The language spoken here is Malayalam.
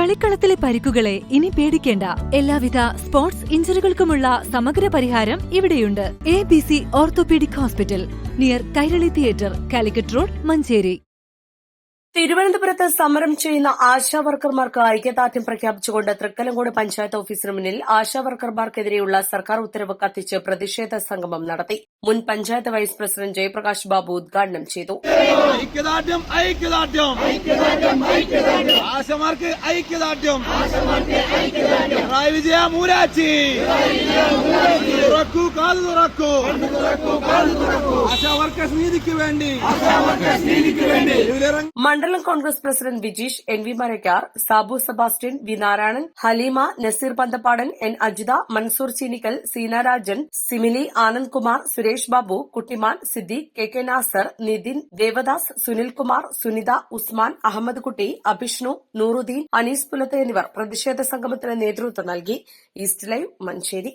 കളിക്കളത്തിലെ പരിക്കുകളെ ഇനി പേടിക്കേണ്ട. എല്ലാവിധ സ്പോർട്സ് ഇഞ്ചുറികൾക്കുമുള്ള സമഗ്ര പരിഹാരം ഇവിടെയുണ്ട്. ABC orthopaedic hospital, near Kairali theatre, Calicut road, Manjeri. തിരുവനന്തപുരത്ത് സമരം ചെയ്യുന്ന ആശാവർക്കർമാർക്ക് ഐക്യദാർഢ്യം പ്രഖ്യാപിച്ചുകൊണ്ട് തൃക്കലങ്കോട് പഞ്ചായത്ത് ഓഫീസിന് മുന്നിൽ ആശാവർക്കർമാർക്കെതിരെയുള്ള സർക്കാർ ഉത്തരവ് കത്തിച്ച് പ്രതിഷേധ സംഗമം നടത്തി. മുൻ പഞ്ചായത്ത് വൈസ് പ്രസിഡന്റ് ജയപ്രകാശ് ബാബു ഉദ്ഘാടനം ചെയ്തു. ആശമാർക്ക് ഐക്യദാർഢ്യം, തുറക്കൂ കാതു തുറക്കൂ, ആശാവർക്കേഴ്സ് നീതിക്ക് വേണ്ടി. മണ്ഡലം Congress president Vijeesh, NV Marakkar, Sabu Sebastian, V Narayanan, Haleema, Nazeer Panthappadan, N Ajitha, Mansoor Cheenikkal, Seena Rajan, Simili, Anand Kumar, Suresh Babu, Kuttiman, Siddique, KK Nasar, Nithin, Devadas, Sunilkumar, Sunitha, Usman, Ahammed Kutty, Abhishnu, Nooruddeen, Anees Pulath എന്നിവർ പ്രതിഷേധ സംഗമത്തിന് നേതൃത്വം നൽകി. East live, Manjeri.